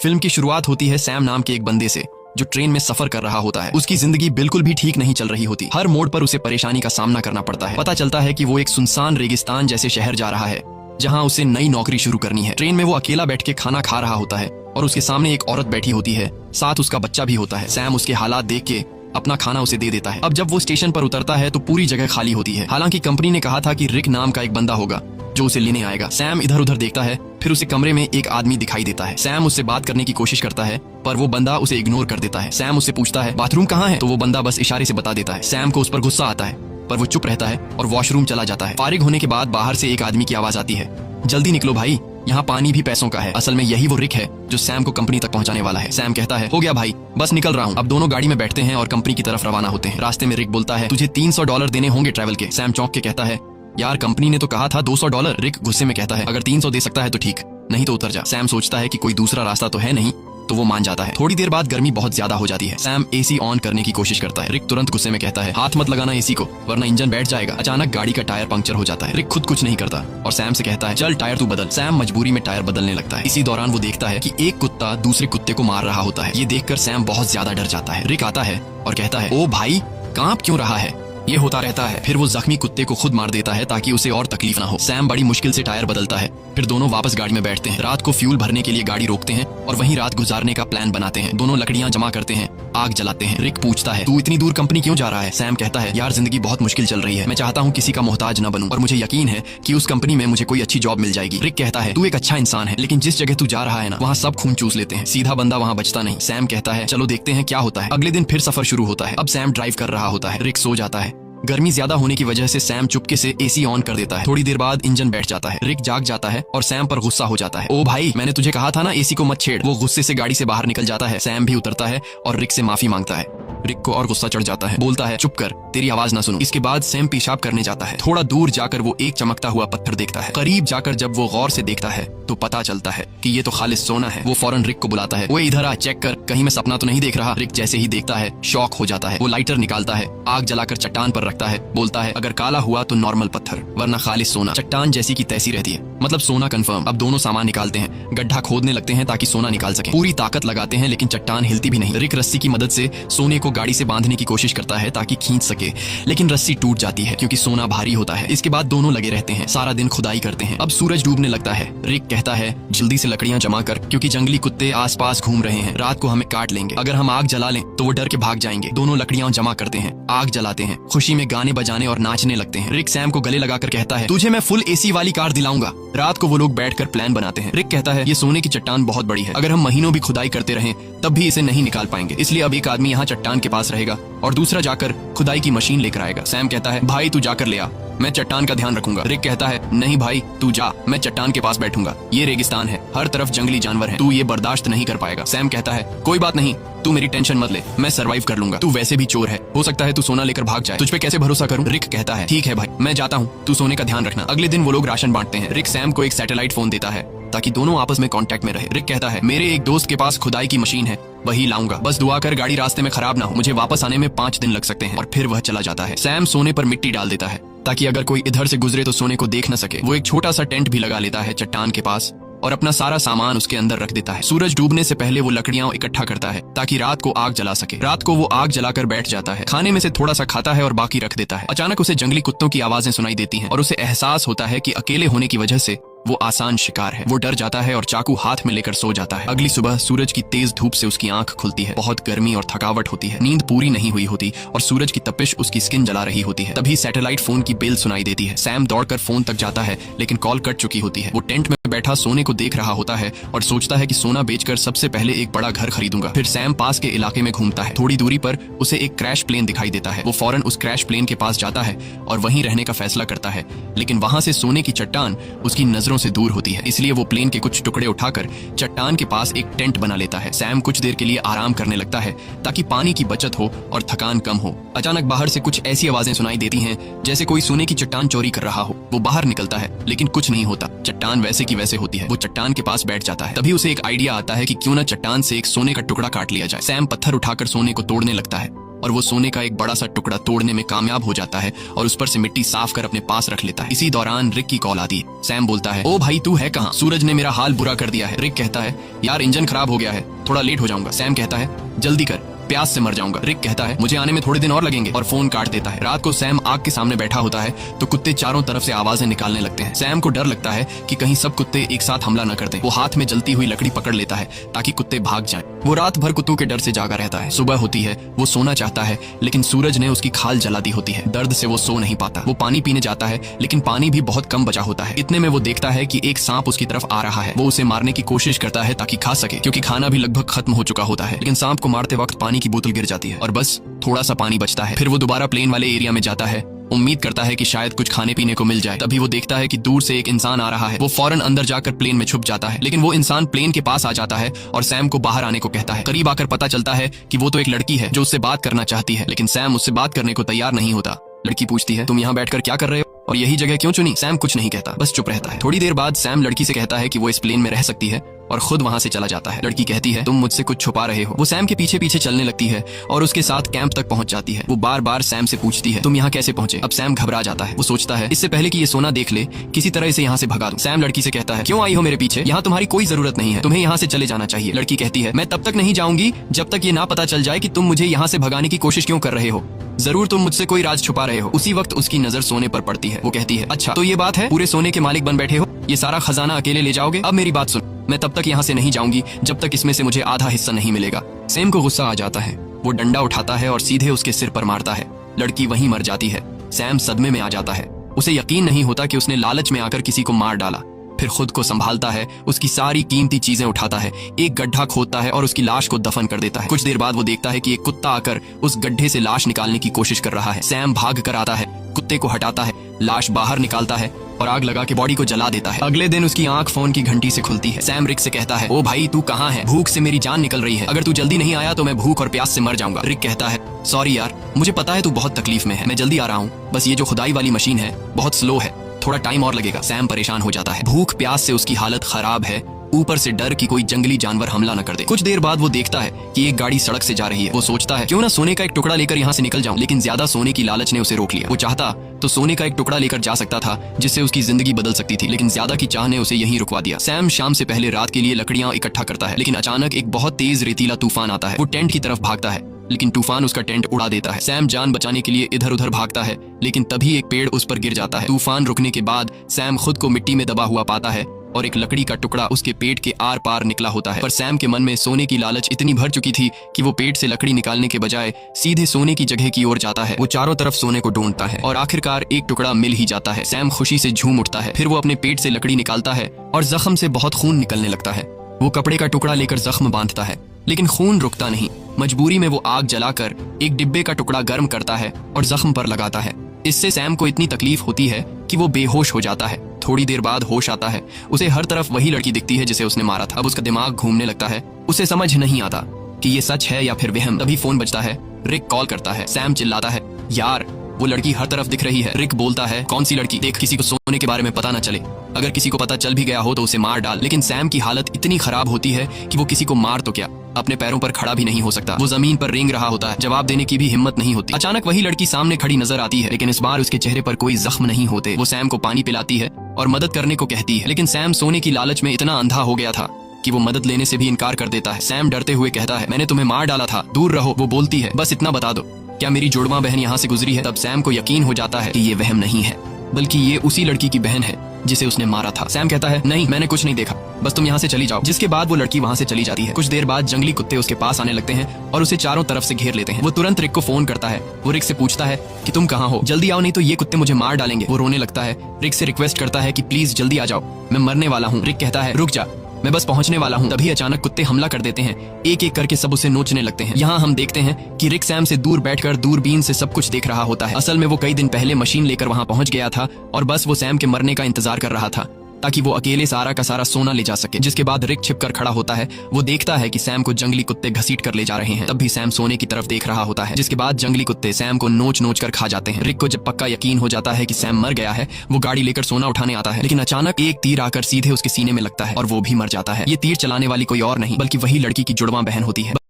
Film की शुरुआत होती है सैम नाम के एक बंदे से जो ट्रेन में सफर कर रहा होता है। उसकी जिंदगी बिल्कुल भी ठीक नहीं चल रही होती। हर मोड़ पर उसे परेशानी का सामना करना पड़ता है। पता चलता है कि वो एक सुनसान रेगिस्तान जैसे शहर जा रहा है जहाँ उसे नई नौकरी शुरू करनी है। ट्रेन में वो अकेला बैठ के खाना खा रहा होता है और उसके सामने एक औरत बैठी होती है, साथ उसका बच्चा भी होता है। सैम उसके हालात देख के अपना खाना उसे दे देता है। अब जब वो स्टेशन पर उतरता है तो पूरी जगह खाली होती है। हालांकि कंपनी ने कहा था कि रिक नाम का एक बंदा होगा जो उसे लेने आएगा। सैम इधर उधर देखता है, फिर उसे कमरे में एक आदमी दिखाई देता है। सैम उससे बात करने की कोशिश करता है पर वो बंदा उसे इग्नोर कर देता है। सैम उससे पूछता है बाथरूम कहाँ है, तो वो बंदा बस इशारे से बता देता है। सैम को उस पर गुस्सा आता है पर वो चुप रहता है और वॉशरूम चला जाता है। फारिग होने के बाद बाहर से एक आदमी की आवाज आती है, जल्दी निकलो भाई, यहाँ पानी भी पैसों का है। असल में यही वो रिक है जो सैम को कंपनी तक पहुंचाने वाला है। सैम कहता है हो गया भाई, बस निकल रहा हूँ। अब दोनों गाड़ी में बैठते हैं और कंपनी की तरफ रवाना होते हैं। रास्ते में रिक बोलता है तुझे $300 देने होंगे ट्रैवल के। सैम चौंक के कहता है यार कंपनी ने तो कहा था $200। रिक गुस्से में कहता है अगर 300 दे सकता है तो ठीक, नहीं तो उतर जा। सैम सोचता है कि कोई दूसरा रास्ता तो है नहीं, तो वो मान जाता है। थोड़ी देर बाद गर्मी बहुत ज्यादा हो जाती है। सैम एसी ऑन करने की कोशिश करता है। रिक तुरंत गुस्से में कहता है हाथ मत लगाना एसी को वरना इंजन बैठ जाएगा। अचानक गाड़ी का टायर पंक्चर हो जाता है। रिक खुद कुछ नहीं करता और सैम से कहता है चल टायर तू बदल। सैम मजबूरी में टायर बदलने लगता है। इसी दौरान वो देखता है कि एक कुत्ता दूसरे कुत्ते को मार रहा होता है। ये देखकर सैम बहुत ज्यादा डर जाता है। रिक आता है और कहता है ओ भाई कांप क्यों रहा है, ये होता रहता है। फिर वो जख्मी कुत्ते को खुद मार देता है ताकि उसे और तकलीफ ना हो। सैम बड़ी मुश्किल से टायर बदलता है, फिर दोनों वापस गाड़ी में बैठते हैं। रात को फ्यूल भरने के लिए गाड़ी रोकते हैं और वहीं रात गुजारने का प्लान बनाते हैं। दोनों लकड़ियां जमा करते हैं, आग जलाते हैं। रिक पूछता है तू इतनी दूर कंपनी क्यों जा रहा है। सैम कहता है यार जिंदगी बहुत मुश्किल चल रही है, मैं चाहता हूँ किसी का मोहताज न बनूं और मुझे यकीन है कि उस कंपनी में मुझे कोई अच्छी जॉब मिल जाएगी। रिक कहता है तू एक अच्छा इंसान है, लेकिन जिस जगह तू जा रहा है ना वहाँ सब खून चूस लेते हैं, सीधा बंदा वहाँ बचता नहीं। सैम कहता है चलो देखते हैं क्या होता है। अगले दिन फिर सफर शुरू होता है। अब सैम ड्राइव कर रहा होता है। रिक सो जाता है। गर्मी ज्यादा होने की वजह से सैम चुपके से एसी ऑन कर देता है। थोड़ी देर बाद इंजन बैठ जाता है। रिक जाग जाता है और सैम पर गुस्सा हो जाता है। ओ भाई मैंने तुझे कहा था ना एसी को मत छेड़। वो गुस्से से गाड़ी से बाहर निकल जाता है। सैम भी उतरता है और रिक से माफी मांगता है। रिक को और गुस्सा चढ़ जाता है, बोलता है चुप कर, तेरी आवाज ना सुनूं। इसके बाद सैम पेशाब करने जाता है। थोड़ा दूर जाकर वो एक चमकता हुआ पत्थर देखता है। करीब जाकर जब वो गौर से देखता है तो पता चलता है कि ये तो खालिस सोना है। वो फौरन रिक को बुलाता है, वो इधर आ, चेक कर, कहीं मैं सपना तो नहीं देख रहा। रिक जैसे ही देखता है शॉक हो जाता है। वो लाइटर निकालता है, आग जलाकर चट्टान पर रखता है, बोलता है अगर काला हुआ तो नॉर्मल पत्थर वरना खालिस सोना। चट्टान जैसी की तैसी रहती है, मतलब सोना कंफर्म। अब दोनों सामान निकालते हैं, गड्ढा खोदने लगते हैं ताकि सोना निकाल सके। पूरी ताकत लगाते हैं लेकिन चट्टान हिलती भी नहीं। रिक रस्सी की मदद से सोने को गाड़ी से बांधने की कोशिश करता है ताकि खींच सके, लेकिन रस्सी टूट जाती है क्योंकि सोना भारी होता है। इसके बाद दोनों लगे रहते हैं, सारा दिन खुदाई करते हैं। अब सूरज डूबने लगता है। रिक कहता है जल्दी से लकड़ियां जमा कर क्योंकि जंगली कुत्ते आसपास घूम रहे हैं, रात को हमें काट लेंगे। अगर हम आग जला लें तो वो डर के भाग जाएंगे। दोनों लकड़ियां जमा करते हैं, आग जलाते हैं, खुशी में गाने बजाने और नाचने लगते हैं। रिक सैम को गले लगाकर कहता है तुझे मैं फुल एसी वाली कार दिलाऊंगा। रात को वो लोग बैठकर प्लान बनाते हैं। रिक कहता है ये सोने की चट्टान बहुत बड़ी है, अगर हम महीनों भी खुदाई करते रहें तब भी इसे नहीं निकाल पाएंगे, इसलिए अब एक आदमी यहाँ चट्टान के पास रहेगा और दूसरा जाकर खुदाई की मशीन लेकर आएगा। सैम कहता है भाई तू जाकर ले आ, मैं चट्टान का ध्यान रखूंगा। रिक कहता है नहीं भाई तू जा, मैं चट्टान के पास बैठूंगा, ये रेगिस्तान है, हर तरफ जंगली जानवर हैं, तू ये बर्दाश्त नहीं कर पाएगा। सैम कहता है कोई बात नहीं, तू मेरी टेंशन मत ले, मैं सरवाइव कर लूंगा, तू वैसे भी चोर है, हो सकता है तू सोना लेकर भाग जाए, तुझ पे कैसे भरोसा करूं। रिक कहता है ठीक है भाई मैं जाता हूँ, तू सोने का ध्यान रखना। अगले दिन वो लोग राशन बांटते हैं। रिक सैम को एक सैटेलाइट फोन देता है ताकि दोनों आपस में कांटेक्ट में रहे। रिक कहता है मेरे एक दोस्त के पास खुदाई की मशीन है, वही लाऊंगा, बस दुआ कर गाड़ी रास्ते में खराब ना हो, मुझे वापस आने में 5 दिन लग सकते हैं। और फिर वह चला जाता है। सैम सोने पर मिट्टी डाल देता है ताकि अगर कोई इधर से गुजरे तो सोने को देख न सके। वो एक छोटा सा टेंट भी लगा लेता है चट्टान के पास और अपना सारा सामान उसके अंदर रख देता है। सूरज डूबने से पहले वो लकड़ियां इकट्ठा करता है ताकि रात को आग जला सके। रात को वो आग जलाकर बैठ जाता है, खाने में से थोड़ा सा खाता है और बाकी रख देता है। अचानक उसे जंगली कुत्तों की आवाजें सुनाई देती हैं और उसे एहसास होता है कि अकेले होने की वजह से वो आसान शिकार है। वो डर जाता है और चाकू हाथ में लेकर सो जाता है। अगली सुबह सूरज की तेज धूप से उसकी आंख खुलती है। बहुत गर्मी और थकावट होती है, नींद पूरी नहीं हुई होती और सूरज की तपिश उसकी स्किन जला रही होती है। तभी सैटेलाइट फोन की बेल सुनाई देती है। सैम दौड़कर फोन तक जाता है लेकिन कॉल कट चुकी होती है। वो टेंट में बैठा सोने को देख रहा होता है और सोचता है कि सोना बेचकर सबसे पहले एक बड़ा घर खरीदूंगा। फिर सैम पास के इलाके में घूमता है। थोड़ी दूरी पर उसे एक क्रैश प्लेन दिखाई देता है। वो फौरन उस क्रैश प्लेन के पास जाता है और वहीं रहने का फैसला करता है, लेकिन वहां से सोने की चट्टान उसकी नजरों से दूर होती है, इसलिए वो प्लेन के कुछ टुकड़े उठाकर चट्टान के पास एक टेंट बना लेता है। सैम कुछ देर के लिए आराम करने लगता है ताकि पानी की बचत हो और थकान कम हो। अचानक बाहर से कुछ ऐसी आवाजें सुनाई देती हैं जैसे कोई सोने की चट्टान चोरी कर रहा हो। वो बाहर निकलता है लेकिन कुछ नहीं होता, चट्टान वैसे की वैसे होती है। वो चट्टान के पास बैठ जाता है। तभी उसे एक आइडिया आता है कि क्यों ना चट्टान से एक सोने का टुकड़ा काट लिया जाए। सैम पत्थर उठाकर सोने को तोड़ने लगता है और वो सोने का एक बड़ा सा टुकड़ा तोड़ने में कामयाब हो जाता है और उस पर से मिट्टी साफ कर अपने पास रख लेता है। इसी दौरान रिक की कॉल आती है। सैम बोलता है, ओ भाई तू है कहाँ? सूरज ने मेरा हाल बुरा कर दिया है। रिक कहता है, यार इंजन खराब हो गया है, थोड़ा लेट हो जाऊंगा। सैम कहता है, जल्दी कर, प्यास से मर जाऊंगा। रिक कहता है, मुझे आने में थोड़े दिन और लगेंगे, और फोन काट देता है। रात को सैम आग के सामने बैठा होता है तो कुत्ते चारों तरफ से आवाजें निकालने लगते हैं। सैम को डर लगता है कि कहीं सब कुत्ते एक साथ हमला न कर दें। वो हाथ में जलती हुई लकड़ी पकड़ लेता है ताकि कुत्ते भाग जाएं। वो रात भर कुत्तों के डर से जागा रहता है। सुबह होती है, वो सोना चाहता है लेकिन सूरज ने उसकी खाल जला दी होती है। दर्द से वो सो नहीं पाता। वो पानी पीने जाता है लेकिन पानी भी बहुत कम बचा होता है। इतने में वो देखता है कि एक सांप उसकी तरफ आ रहा है। वो उसे मारने की कोशिश करता है ताकि खा सके, क्योंकि खाना भी लगभग खत्म हो चुका होता है। लेकिन सांप को मारते वक्त पानी की बोतल गिर जाती है और बस थोड़ा सा पानी बचता है। फिर वो दोबारा प्लेन वाले एरिया में जाता है, उम्मीद करता है कि शायद कुछ खाने पीने को मिल जाए। तभी वो देखता है कि दूर से एक इंसान आ रहा है। वो फौरन अंदर जाकर प्लेन में छुप जाता है, लेकिन वो इंसान प्लेन के पास आ जाता है और सैम को बाहर आने को कहता है। करीब आकर पता चलता है कि वो तो एक लड़की है जो उससे बात करना चाहती है, लेकिन सैम उससे बात करने को तैयार नहीं होता। लड़की पूछती है, तुम यहाँ बैठकर क्या कर रहे हो और यही जगह क्यों चुनी? सैम कुछ नहीं कहता, बस चुप रहता है। थोड़ी देर बाद सैम लड़की से कहता है कि वो इस प्लेन में रह सकती है और खुद वहां से चला जाता है। लड़की कहती है, तुम मुझसे कुछ छुपा रहे हो। वो सैम के पीछे पीछे चलने लगती है और उसके साथ कैंप तक पहुंच जाती है। वो बार बार सैम से पूछती है, तुम यहाँ कैसे पहुंचे? अब सैम घबरा जाता है। वो सोचता है, इससे पहले कि ये सोना देख ले, किसी तरह इसे यहाँ से भगा दूं। सैम लड़की से कहता है, क्यों आई हो मेरे पीछे? यहाँ तुम्हारी कोई जरूरत नहीं है, तुम्हें यहाँ से चले जाना चाहिए। लड़की कहती है, मैं तब तक नहीं जाऊंगी जब तक ये ना पता चल जाए कि तुम मुझे यहाँ से भगाने की कोशिश क्यों कर रहे हो। जरूर तुम मुझसे कोई राज छुपा रहे हो। उसी वक्त उसकी नजर सोने पर पड़ती है। वो कहती है, अच्छा तो ये बात है, पूरे सोने के मालिक बन बैठे हो, ये सारा खजाना अकेले ले जाओगे? अब मेरी बात सुन, मैं तब तक यहाँ से नहीं जाऊंगी जब तक इसमें से मुझे आधा हिस्सा नहीं मिलेगा। सैम को गुस्सा आ जाता है। वो डंडा उठाता है और सीधे उसके सिर पर मारता है। लड़की वहीं मर जाती है। सैम सदमे में आ जाता है। उसे यकीन नहीं होता कि उसने लालच में आकर किसी को मार डाला। फिर खुद को संभालता है, उसकी सारी कीमती चीजें उठाता है, एक गड्ढा खोदता है और उसकी लाश को दफन कर देता है। कुछ देर बाद वो देखता है कि एक कुत्ता आकर उस गड्ढे से लाश निकालने की कोशिश कर रहा है। सैम भाग कर आता है, कुत्ते को हटाता है, लाश बाहर निकालता है और आग लगा के बॉडी को जला देता है। अगले दिन उसकी आंख फोन की घंटी से खुलती है। सैम रिक से कहता है, ओ भाई तू कहाँ है? भूख से मेरी जान निकल रही है, अगर तू जल्दी नहीं आया तो मैं भूख और प्यास से मर जाऊंगा। रिक कहता है, सॉरी यार, मुझे पता है तू बहुत तकलीफ में है, मैं जल्दी आ रहा हूँ, बस ये जो खुदाई वाली मशीन है बहुत स्लो है, थोड़ा टाइम और लगेगा। सैम परेशान हो जाता है। भूख प्यास से उसकी हालत खराब है, ऊपर से डर कि कोई जंगली जानवर हमला न कर दे। कुछ देर बाद वो देखता है कि एक गाड़ी सड़क से जा रही है। वो सोचता है, क्यों ना सोने का एक टुकड़ा लेकर यहाँ से निकल जाऊं, लेकिन ज्यादा सोने की लालच ने उसे रोक लिया। वो चाहता तो सोने का एक टुकड़ा लेकर जा सकता था जिससे उसकी जिंदगी बदल सकती थी, लेकिन ज्यादा की चाह ने उसे यहीं रुकवा दिया। सैम शाम से पहले रात के लिए लकड़ियां इकट्ठा करता है, लेकिन अचानक एक बहुत तेज रेतीला तूफान आता है। वो टेंट की तरफ भागता है, लेकिन तूफान उसका टेंट उड़ा देता है। सैम जान बचाने के लिए इधर उधर भागता है, लेकिन तभी एक पेड़ उस पर गिर जाता है। तूफान रुकने के बाद सैम खुद को मिट्टी में दबा हुआ पाता है और एक लकड़ी का टुकड़ा उसके पेट के आर पार निकला होता है। पर सैम के मन में सोने की लालच इतनी भर चुकी थी कि वो पेट से लकड़ी निकालने के बजाय सीधे सोने की जगह की ओर जाता है। वो चारों तरफ सोने को ढूंढता है और आखिरकार एक टुकड़ा मिल ही जाता है। सैम खुशी से झूम उठता है। फिर वो अपने पेट से लकड़ी निकालता है और जख्म से बहुत खून निकलने लगता है। वो कपड़े का टुकड़ा लेकर जख्म बांधता है, लेकिन खून रुकता नहीं। मजबूरी में वो आग जलाकर एक डिब्बे का टुकड़ा गर्म करता है और जख्म पर लगाता है। इससे सैम को इतनी तकलीफ होती है कि वो बेहोश हो जाता है। थोड़ी देर बाद होश आता है। उसे हर तरफ वही लड़की दिखती है जिसे उसने मारा था। अब उसका दिमाग घूमने लगता है। उसे समझ नहीं आता कि ये सच है या फिर वहम। तभी फोन बजता है। रिक कॉल करता है। सैम चिल्लाता है, यार वो लड़की हर तरफ दिख रही है। रिक बोलता है, कौन सी लड़की? देख, किसी को सोने के बारे में पता न चले, अगर किसी को पता चल भी गया हो तो उसे मार डाल। लेकिन सैम की हालत इतनी खराब होती है कि वो किसी को मार तो क्या, अपने पैरों पर खड़ा भी नहीं हो सकता। वो जमीन पर रेंग रहा होता है, जवाब देने की भी हिम्मत नहीं होती। अचानक वही लड़की सामने खड़ी नजर आती है, लेकिन इस बार उसके चेहरे पर कोई जख्म नहीं होते। वो सैम को पानी पिलाती है और मदद करने को कहती है, लेकिन सैम सोने की लालच में इतना अंधा हो गया था कि वो मदद लेने से भी इनकार कर देता है। सैम डरते हुए कहता है, मैंने तुम्हें मार डाला था, दूर रहो। वो बोलती है, बस इतना बता दो, क्या मेरी जुड़वा बहन यहाँ से गुजरी है? तब सैम को यकीन हो जाता है कि ये वहम नहीं है, बल्कि ये उसी लड़की की बहन है जिसे उसने मारा था। सैम कहता है, नहीं, मैंने कुछ नहीं देखा, बस तुम यहाँ से चली जाओ। जिसके बाद वो लड़की वहाँ से चली जाती है। कुछ देर बाद जंगली कुत्ते उसके पास आने लगते हैं और उसे चारों तरफ से घेर लेते हैं। वो तुरंत रिक को फोन करता है। वो रिक से पूछता है कि तुम कहाँ हो, जल्दी आओ नहीं तो ये कुत्ते मुझे मार डालेंगे। वो रोने लगता है। रिक से रिक्वेस्ट करता है कि प्लीज जल्दी आ जाओ, मैं मरने वाला हूँ। रिक कहता है, रुक जा, मैं बस पहुंचने वाला हूं। तभी अचानक कुत्ते हमला कर देते हैं। एक एक करके सब उसे नोचने लगते हैं। यहाँ हम देखते हैं कि रिक सैम से दूर बैठकर दूरबीन से सब कुछ देख रहा होता है। असल में वो कई दिन पहले मशीन लेकर वहां पहुंच गया था और बस वो सैम के मरने का इंतजार कर रहा था ताकि वो अकेले सारा का सारा सोना ले जा सके। जिसके बाद रिक छिपकर खड़ा होता है। वो देखता है कि सैम को जंगली कुत्ते घसीट कर ले जा रहे हैं। तब भी सैम सोने की तरफ देख रहा होता है। जिसके बाद जंगली कुत्ते सैम को नोच नोच कर खा जाते हैं। रिक को जब पक्का यकीन हो जाता है कि सैम मर गया है, वो गाड़ी लेकर सोना उठाने आता है, लेकिन अचानक एक तीर आकर सीधे उसके सीने में लगता है और वो भी मर जाता है। ये तीर चलाने वाली कोई और नहीं बल्कि वही लड़की की जुड़वा बहन होती है।